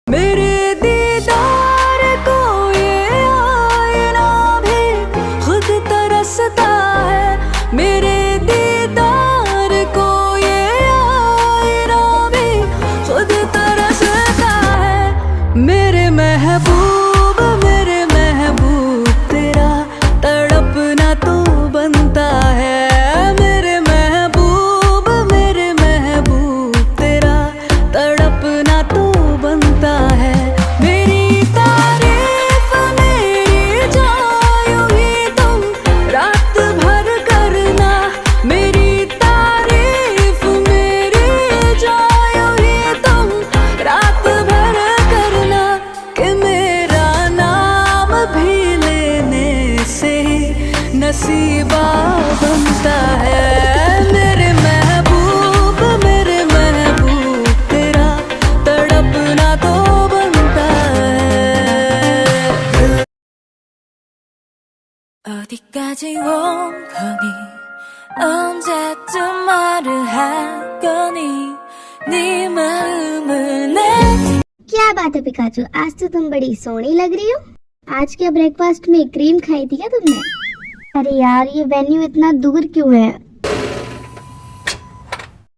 मेरे दीदार को ये आईना भी खुद तरसता है। मेरे दीदार को ये आईना भी खुद तरसता है। मेरे महबूब तेरा तड़पना तो बनता है। मेरे महबूब तेरा तड़पना तो बनता है। मेरी तारीफ मेरी जायूं ही तुम रात भर करना। मेरी तारीफ मेरी जायूं ही तुम रात भर करना। कि मेरा नाम भी लेने से नसीबा बनता है। मेरे महबूब तेरा तड़पना तो बनता है। 어디까지 온 거니 언제쯤 말을 할 거니 네 마음을 내। क्या बात है पिकाचू, आज तो तुम बड़ी सोहनी लग रही हो। आज क्या ब्रेकफास्ट में क्रीम खाई थी क्या तुमने? अरे यार, ये वेन्यू इतना दूर क्यों है?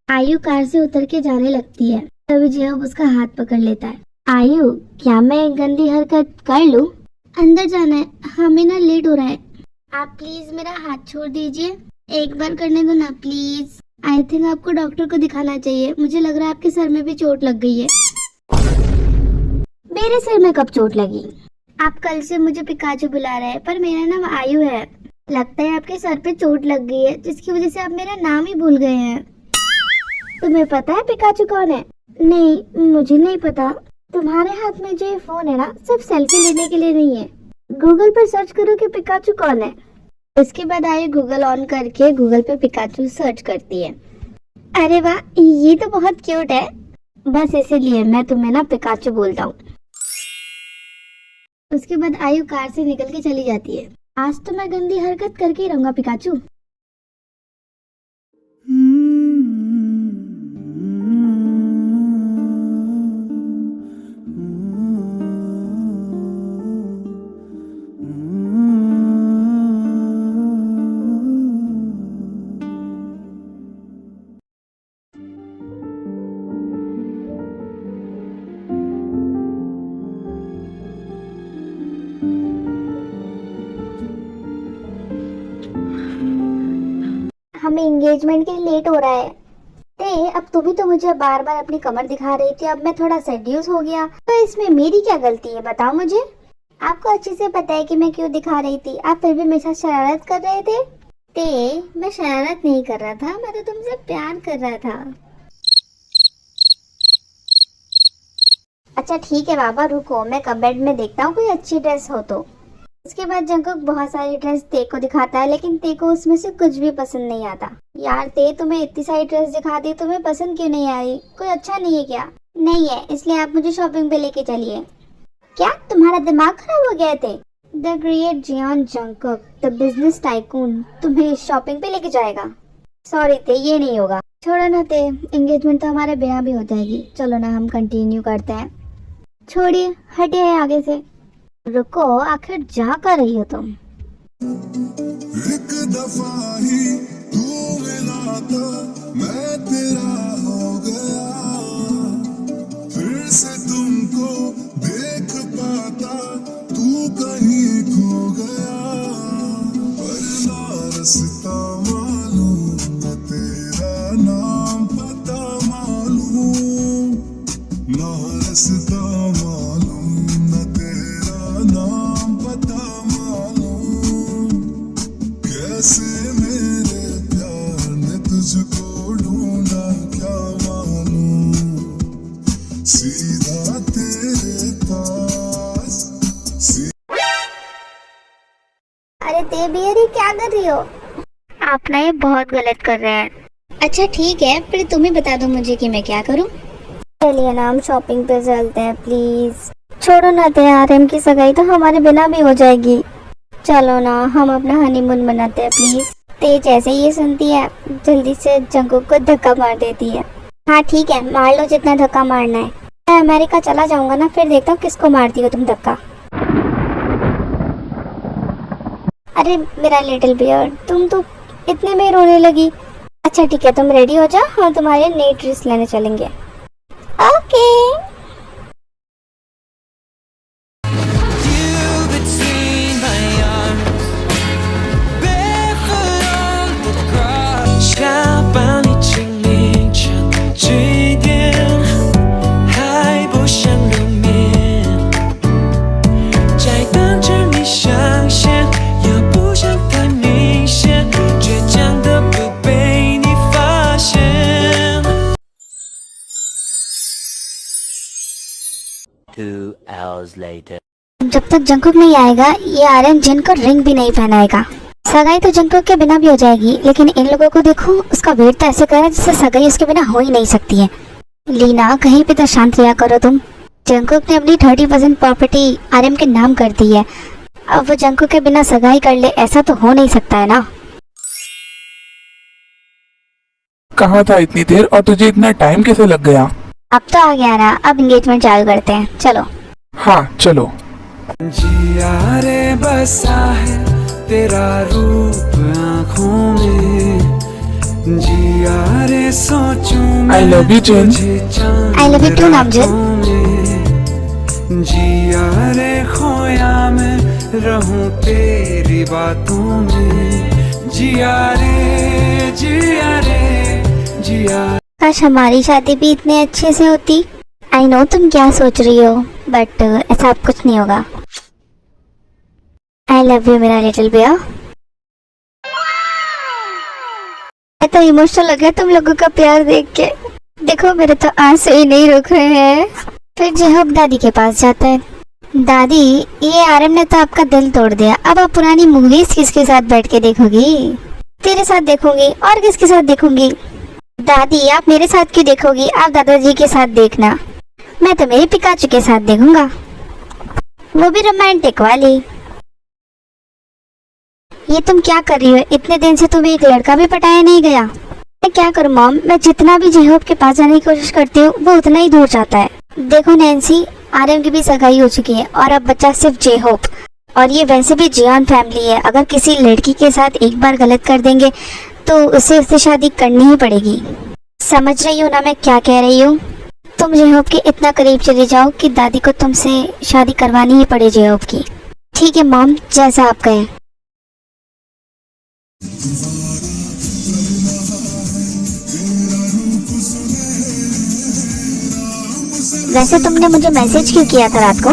आयु कार से उतर के जाने लगती है, तभी जेब उसका हाथ पकड़ लेता है। आयु, क्या मैं गंदी हरकत कर लूं? अंदर जाना है, हमें ना लेट हो रहा है। आप प्लीज मेरा हाथ छोड़ दीजिए, एक बार करने दो ना प्लीज। आई थिंक आपको डॉक्टर को दिखाना चाहिए। मुझे लग रहा है आपके सर में भी चोट लग गई है। मेरे सिर में कब चोट लगी? आप कल से मुझे पिकाचू बुला रहे हैं, पर मेरा नाम आयु है। लगता है आपके सर पे चोट लग गई है, जिसकी वजह से आप मेरा नाम ही भूल गए हैं। तुम्हें पता है पिकाचू कौन है? नहीं, मुझे नहीं पता। तुम्हारे हाथ में जो ये फोन है ना, सिर्फ सेल्फी लेने के लिए नहीं है। गूगल पर सर्च करो कि पिकाचू कौन है। उसके बाद आयु गूगल ऑन करके गूगल पे पिकाचू सर्च करती है। अरे वाह, ये तो बहुत क्यूट है। बस इसीलिए मैं तुम्हें ना पिकाचू बोलता हूँ। उसके बाद आयु कार से निकल के चली जाती है। आज तो मैं गंदी हरकत करके ही रहूंगा पिकाचू। हमें एंगेजमेंट के लिए लेट हो रहा है। अब तू भी तो मुझे बार बार अपनी कमर दिखा रही थी, अब मैं थोड़ा सेड्यूस हो गया, तो इसमें मेरी क्या गलती है बताओ मुझे। आपको अच्छे से पता है कि मैं क्यों दिखा रही थी, आप फिर भी मेरे साथ शरारत कर रहे थे। मैं शरारत नहीं कर रहा था, मैं तो तुमसे प्यार कर रहा था। अच्छा ठीक है बाबा, रुको, मैं कबर्ड में देखता हूँ कोई अच्छी ड्रेस हो तो। उसके बाद जंकुक बहुत सारी ड्रेस ते को दिखाता है, लेकिन ते को उसमें से कुछ भी पसंद नहीं आता। यार ते, तुम्हें इतनी सारी ड्रेस दिखा दी, तुम्हें पसंद क्यों नहीं आई? कोई अच्छा नहीं है क्या? नहीं है, इसलिए आप मुझे शॉपिंग पे लेके चलिए। क्या तुम्हारा दिमाग खराब हो गया थे? The great Jeon Jungkook, the business tycoon, तुम्हें शॉपिंग पे लेके जाएगा? सॉरी ते, ये नहीं होगा। छोड़ो ना ते, एंगेजमेंट तो हमारे ब्याह भी हो जाएगी। चलो ना हम कंटिन्यू करते हैं। छोड़िए, हटिए आगे से। रुको, आखिर जा कर रही हो तुम? एक दफा ही तू मिला था, मैं तेरा हो गया। फिर से तुमको देख पाता, तू कहीं खो गया। पर ना रास्ता मालूम, न तेरा नाम पता मालूम। ना रास्ता मालूम, न तेरा नाम पता मालूम। कैसे मेरे प्यार ने तुझको ढूंढा क्या मालूम। सीधा तेरे पास अरे तेबियरी, क्या कर रही हो? आप ना ये बहुत गलत कर रहे हैं। अच्छा ठीक है, फिर तुम ही बता दो मुझे कि मैं क्या करूं। चलिए ना हम शॉपिंग पे चलते हैं प्लीज। छोड़ो ना ते, आर्यन की सगाई तो हमारे बिना भी हो जाएगी। चलो ना हम अपना हनीमून मनाते हैं प्लीज। ते जैसे ये सुनती है, जल्दी से जंकुक को धक्का मार देती है। हाँ ठीक है, मार लो जितना धक्का मारना है। मैं अमेरिका चला जाऊंगा ना, फिर देखता हूँ किसको मारती हो तुम धक्का। अरे मेरा लिटिल बियर, तुम तो इतने में रोने लगी। अच्छा ठीक है, तुम रेडी हो जाओ, हम तुम्हारे नई ड्रेस लेने चलेंगे। ओके। जब तक जंकुक नहीं आएगा ये आर्यन जिन को रिंग भी नहीं पहनाएगा। सगाई तो जंकुक के बिना भी हो जाएगी, लेकिन इन लोगों को देखो, उसका वेट तो ऐसे कर रहा है जिससे सगाई उसके बिना हो ही नहीं सकती है। लीना कहीं पे तो शांत रहा करो तुम। जंकुक ने अपनी 30% प्रॉपर्टी आर्यन के नाम कर दी है, अब वो जंकुक के बिना सगाई कर ले, ऐसा तो हो नहीं सकता है ना। कहाँ था इतनी देर, और तुझे इतना टाइम कैसे लग गया? अब तो आ गया ना, अब एंगेजमेंट चालू करते हैं, चलो। हाँ चलो। जिया रे बसा है तेरा रूप आँखों में, जिया रे सोचूं I love you, Jin. I love you too, नामजिन। जिया रे खोया मैं रहूं तेरी बातों में, जिया रे जिया रे जिया। काश हमारी शादी भी इतने अच्छे से होती। आई नो तुम क्या सोच रही हो, बट ऐसा अब कुछ नहीं होगा। आई लव यू मेरा लिटिल बियर। मैं तो इमोशनल हो गया तुम लोगों का प्यार देख के। देखो मेरे तो आंसू ही नहीं रुक रहे हैं। फिर जेहब दादी के पास जाता है। दादी, ये आर्यन ने तो आपका दिल तोड़ दिया, अब आप पुरानी मूवीज किसके साथ बैठ के देखोगी? तेरे साथ देखूंगी, और किसके साथ देखूंगी? दादी आप मेरे साथ क्यों देखोगी, आप दादाजी के साथ देखना। मैं तो मेरे पिकाचू के साथ देखूंगा, वो भी रोमांटिक वाली। ये तुम क्या कर रही हो, इतने दिन से तुम्हें एक लड़का भी पटाया नहीं गया। मैं क्या करूं मॉम, मैं जितना भी जेहोप के पास जाने की कोशिश करती हूँ वो उतना ही दूर जाता है। देखो नैन्सी, आर्यन की भी सगाई हो चुकी है और अब बच्चा सिर्फ जेहोप, और ये वैसे भी जियान फैमिली है। अगर किसी लड़की के साथ एक बार गलत कर देंगे तो उससे शादी करनी ही पड़ेगी। समझ रही हो ना मैं क्या कह रही हूँ? तुम जेहोप के इतना करीब चले जाओ कि दादी को तुमसे शादी करवानी ही पड़े जेहोप की। ठीक है मॉम, जैसा आप कहें। वैसे तुमने मुझे मैसेज क्यों किया था रात को?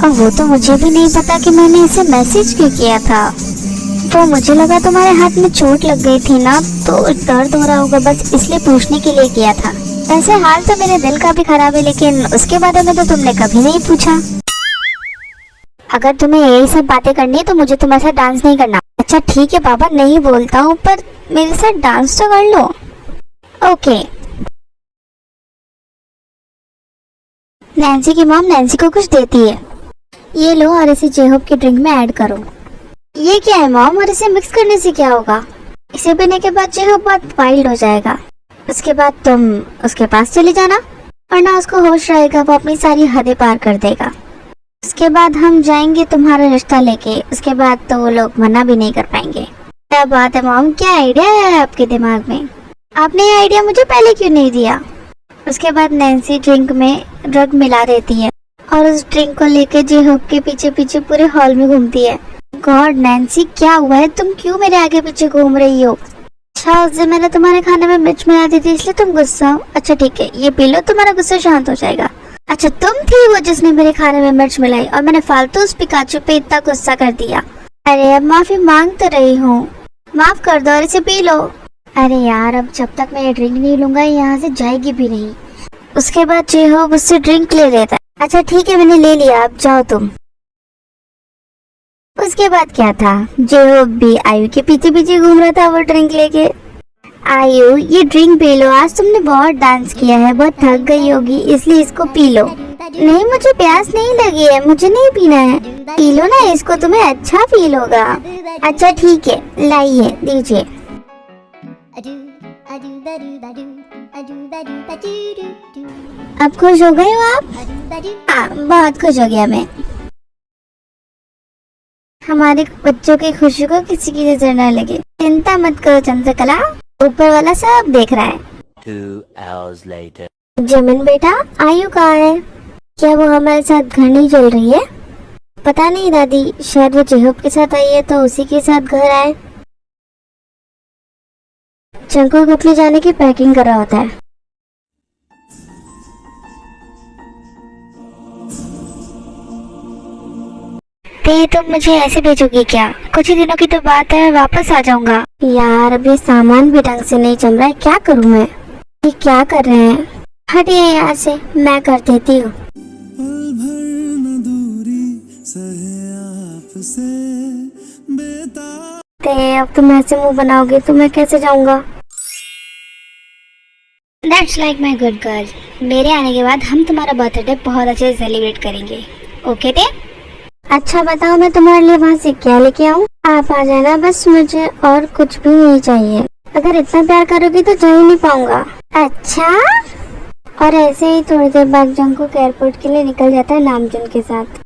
और वो तो मुझे भी नहीं पता कि मैंने इसे मैसेज क्यों किया था। वो मुझे लगा तुम्हारे हाथ में चोट लग गई थी ना, तो दर्द हो रहा होगा, बस इसलिए पूछने के लिए किया था। वैसे हाल तो मेरे दिल का भी खराब है, लेकिन उसके बारे में तो तुमने कभी नहीं पूछा। अगर तुम्हें यही सब बातें करनी है तो मुझे तुम्हारे साथ डांस नहीं करना। अच्छा ठीक है पापा, नहीं बोलता हूँ, पर मेरे साथ डांस तो कर लो। ओके। नैन्सी की मॉम नैन्सी को कुछ देती है। ये लो और इसे जेहोप की ड्रिंक में ऐड करो। ये क्या है मॉम, और इसे मिक्स करने से क्या होगा? इसे पीने के बाद जेहोप बहुत वाइल्ड हो जाएगा। उसके बाद तुम उसके पास चले जाना, वरना उसको होश रहेगा, वो अपनी सारी हदें पार कर देगा। उसके बाद हम जाएंगे तुम्हारा रिश्ता लेके, उसके बाद तो वो लोग मना भी नहीं कर पाएंगे। क्या बात है मॉम, क्या आइडिया है आपके दिमाग में? आपने ये आइडिया मुझे पहले क्यों नहीं दिया? उसके बाद नैन्सी ड्रिंक में ड्रग मिला देती है और उस ड्रिंक को लेके जेहोप के पीछे पीछे पूरे हॉल में घूमती है। गॉड नैन्सी, क्या हुआ है, तुम क्यों मेरे आगे पीछे घूम रही हो? अच्छा उस दिन मैंने तुम्हारे खाने में मिर्च मिला दी थी, इसलिए तुम गुस्सा हो। अच्छा ठीक है, ये पी लो, तुम्हारा गुस्सा शांत हो जाएगा। अच्छा तुम थी वो जिसने मेरे खाने में मिर्च मिलाई और मैंने फालतू उस पिकाचू पे इतना गुस्सा कर दिया। अरे अब माफी मांग तो रही हूँ, माफ कर दो और इसे पी लो। अरे यार, अब जब तक मैं ये ड्रिंक नहीं लूंगा यहाँ से जाएगी भी नहीं। उसके बाद जेहोप उससे ड्रिंक ले लेता है। अच्छा ठीक है, मैंने ले लिया, अब जाओ तुम। उसके बाद क्या था, जेहोप भी आयु के पीछे पीछे घूम रहा था वो ड्रिंक लेके। आयु ये ड्रिंक पी लो, आज तुमने बहुत डांस किया है, बहुत थक गई होगी, इसलिए इसको पी लो। नहीं मुझे प्यास नहीं लगी है, मुझे नहीं पीना है। पी लो ना इसको, तुम्हें अच्छा फील होगा। अच्छा ठीक है, लाइए दीजिए। अब खुश हो गए हो आप? हाँ, बहुत खुश हो गया मैं। हमारे बच्चों की खुशी को किसी की नजर न लगे। चिंता मत करो चंद्रकला, ऊपर वाला सब देख रहा है। 2 hours later. जमीन बेटा, आयु कहाँ है? क्या वो हमारे साथ घर नहीं चल रही है? पता नहीं दादी, शायद वो जेहूब के साथ आई है तो उसी के साथ घर आए। जंकुक अपने जाने की पैकिंग कर रहा होता है। ते तुम मुझे ऐसे भेजोगी क्या? कुछ ही दिनों की तो बात है, वापस आ जाऊंगा। यार अभी सामान भी ढंग से नहीं जम रहा है, क्या करूं मैं? ये क्या कर रहे हैं? हटिए यहाँ से, मैं कर देती हूँ। पल भर न दूरी सहे आपसे बेताब। ते अब तुम ऐसे मुंह बनाओगे तो मैं कैसे जाऊंगा? That's like my good girl. मेरे आने के बाद हम तुम्हारा बर्थडे बहुत अच्छे से सेलिब्रेट करेंगे, ओके ते? अच्छा बताओ मैं तुम्हारे लिए वहाँ से क्या लेके आऊँ? आप आ जाना बस, मुझे और कुछ भी नहीं चाहिए। अगर इतना प्यार करोगी तो जा ही नहीं पाऊंगा। अच्छा? और ऐसे ही थोड़ी देर बाद जंकुक एयरपोर्ट के लिए निकल जाता है नामजून के साथ।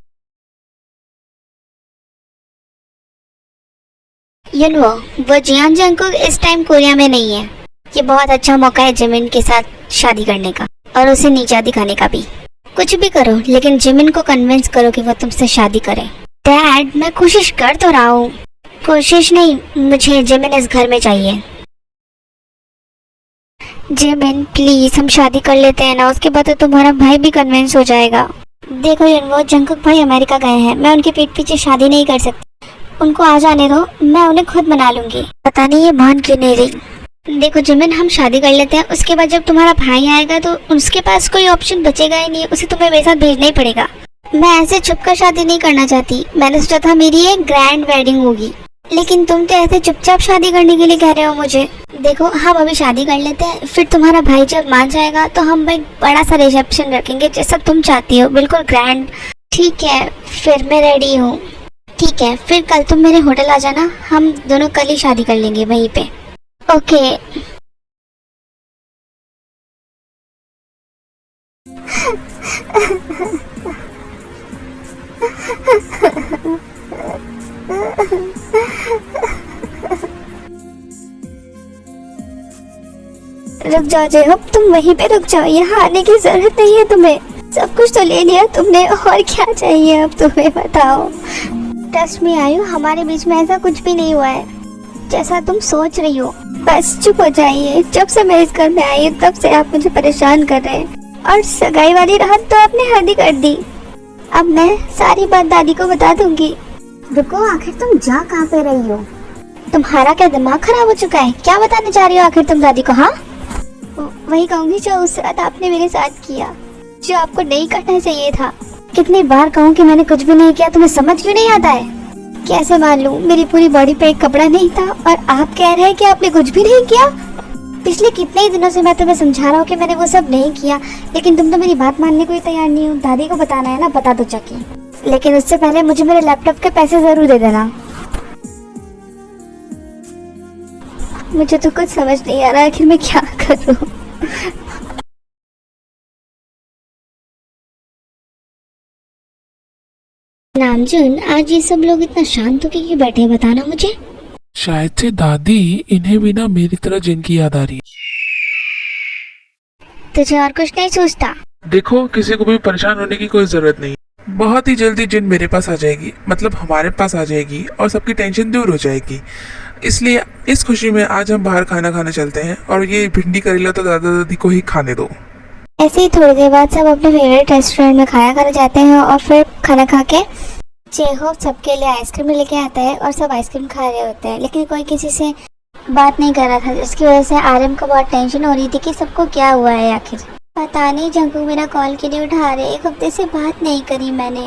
वो जियान जंकुक इस टाइम कोरिया में नहीं है। ये बहुत अच्छा मौका है जिमिन के साथ शादी करने का और उसे नीचा दिखाने का भी। कुछ भी करो लेकिन जिमिन को कन्विंस करो कि वो तुमसे शादी करे। डैड मैं कोशिश कर तो रहा हूँ। कोशिश नहीं, मुझे जिमिन इस घर में चाहिए। जिमिन प्लीज हम शादी कर लेते हैं ना, उसके बाद तो तुम्हारा भाई भी कन्विंस हो जाएगा। देखो वो जंकुक भाई अमेरिका गए हैं, मैं उनके पीठ पीछे शादी नहीं कर सकती। उनको आ जाने दो, मैं उन्हें खुद मना लूंगी। पता नहीं ये मान क्यों नहीं रही। देखो जिमिन हम शादी कर लेते हैं, उसके बाद जब तुम्हारा भाई आएगा तो उसके पास कोई ऑप्शन बचेगा ही नहीं, उसे तुम्हें मेरे साथ भेजना ही पड़ेगा। मैं ऐसे छुपकर शादी नहीं करना चाहती। मैंने सोचा था मेरी एक ग्रैंड वेडिंग होगी, लेकिन तुम तो ऐसे चुपचाप शादी करने के लिए कह रहे हो मुझे। देखो हम अभी शादी कर लेते हैं, फिर तुम्हारा भाई जब मान जाएगा तो हम एक बड़ा सा रिसेप्शन रखेंगे जैसा तुम चाहती हो, बिल्कुल ग्रैंड। ठीक है फिर मैं रेडी हूँ। ठीक है फिर कल तुम मेरे होटल आ जाना, हम दोनों कल ही शादी कर लेंगे वहीं पे। ओके। रुक जाओ जेहूब, तुम वहीं पे रुक जाओ, यहाँ आने की जरूरत नहीं है तुम्हें। सब कुछ तो ले लिया तुमने, और क्या चाहिए अब तुम्हें बताओ। ट्रस्ट मी आयु, हमारे बीच में ऐसा कुछ भी नहीं हुआ है जैसा तुम सोच रही हो। बस चुप हो जाइए। जब से मैं इस घर में आई तब से आप मुझे परेशान कर रहे हैं, और सगाई वाली रात तो आपने हद ही कर दी। अब मैं सारी बात दादी को बता दूंगी। रुको, आखिर तुम जा कहाँ पे रही हो? तुम्हारा क्या दिमाग खराब हो चुका है? क्या बताने जा रही हो आखिर तुम दादी को? हाँ वही कहूंगी जो उस रात आपने मेरे साथ किया, जो आपको नहीं करना चाहिए था। कितनी बार कहूँ कि मैंने कुछ भी नहीं किया, तुम्हें समझ क्यों नहीं आता है? कैसे मान लूं? मेरी पूरी बॉडी पे एक कपड़ा नहीं था और आप कह रहे हैं कि आपने कुछ भी नहीं किया। पिछले कितने ही दिनों से मैं तुम्हें समझा रहा हूँ कि मैंने वो सब नहीं किया, लेकिन तुम तो मेरी बात मानने को ही तैयार नहीं हो। दादी को बताना है ना, बता दो जाके, लेकिन उससे पहले मुझे मेरे लैपटॉप के पैसे जरूर दे देना। मुझे तो कुछ समझ नहीं आ रहा आखिर मैं क्या करूँ। नामजून, आज ये सब लोग इतना शांत होके क्यों बैठे हैं, बताना मुझे। शायद से दादी इन्हें भी ना मेरी तरह जिन की याद आ रही है। तुझे और कुछ नहीं सोचता? देखो किसी को भी परेशान होने की कोई जरूरत नहीं। बहुत ही जल्दी जिन मेरे पास आ जाएगी, मतलब हमारे पास आ जाएगी, और सबकी टेंशन दूर हो जाएगी। इसलिए इस खुशी में आज हम बाहर खाना खाने चलते हैं, और ये भिंडी करेला तो दादा दादी को ही खाने दो। ऐसे ही थोड़ी देर बाद सब अपने फेवरेट रेस्टोरेंट में खाना खाने जाते हैं, और फिर खाना खा के जेहूब सबके लिए आइसक्रीम लेके आता है और सब आइसक्रीम खा रहे होते हैं, लेकिन कोई किसी से बात नहीं कर रहा था, जिसकी वजह से आर्यन को बहुत टेंशन हो रही थी कि सबको क्या हुआ है आखिर। पता नहीं जंकुक मेरा कॉल क्यों नहीं उठा रहे, एक हफ्ते से बात नहीं करी मैंने।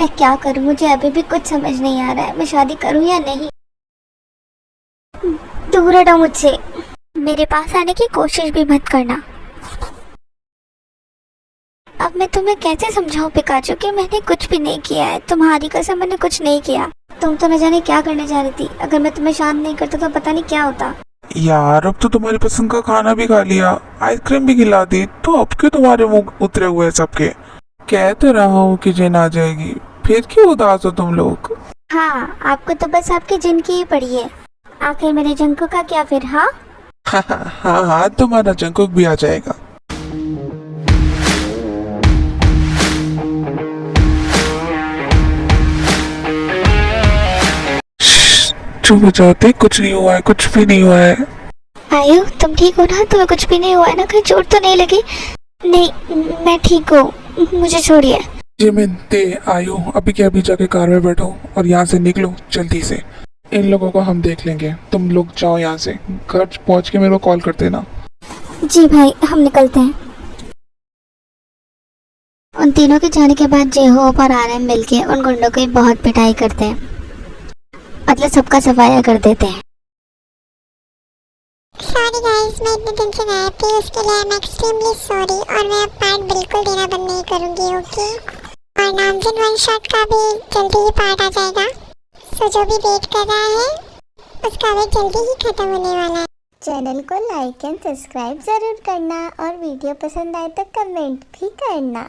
मैं क्या करूं, मुझे अभी भी कुछ समझ नहीं आ रहा है, मैं शादी करूं या नहीं। दूर हटो मुझसे, मेरे पास आने की कोशिश भी मत करना। अब मैं तुम्हें कैसे समझाऊं पिकाचू कि मैंने कुछ भी नहीं किया है। तुम्हारी कसम मैंने कुछ नहीं किया। तुम तो न जाने क्या करने जा रही थी। अगर मैं तुम्हें शांत नहीं करता तो पता नहीं क्या होता। यार अब तो तुम्हारी पसंद का खाना भी खा लिया, आइसक्रीम भी खिला दी, तो अब क्यों तुम्हारे मुंह उतरे हुए हैं सबके? कह तो रहा हूँ कि जिन आ जाएगी, फिर क्यों उदास हो तुम लोग? हाँ, आपको तो बस आपकी जिन की ही पड़ी है। आखिर मेरे जंकुक का क्या फिर? हाँ हाँ हाँ, तुम्हारा जंकुक भी आ जाएगा। चुप हो जाते, कुछ नहीं हुआ है, कुछ भी नहीं हुआ है। आयु, तुम ठीक हो ना? तुम्हें कुछ भी नहीं हुआ है ना? कहीं चोट तो नहीं लगी? नहीं, मैं ठीक हूँ, मुझे छोड़िए। जिमिन, ते, आयु, अभी के अभी जाके कार में बैठो और यहाँ से निकलो जल्दी से। इन लोगों को हम देख लेंगे, तुम लोग जाओ यहाँ से। घर पहुँच के मेरे को कॉल कर देना। जी भाई, हम निकलते हैं। उन तीनों के जाने के बाद जेहोप और आरएम मिलके उन गुंडों की बहुत पिटाई करते हैं, मतलब सबका सफाया कर देते हैं। सॉरी गाइस, मैं इतने दिन से गायब थी, उसके लिए मैं एक्सट्रीमली सॉरी। और मैं अब पार्ट बिल्कुल देना बंद नहीं करूंगी, ओके? और नामजिन वन शॉट का भी जल्दी ही पार्ट आ जाएगा, सो जो भी वेट कर रहा है उसका वेट जल्दी ही खत्म होने वाला है। चैनल को लाइक एंड सब्सक्राइब जरूर करना और वीडियो पसंद आए तो कमेंट भी करना।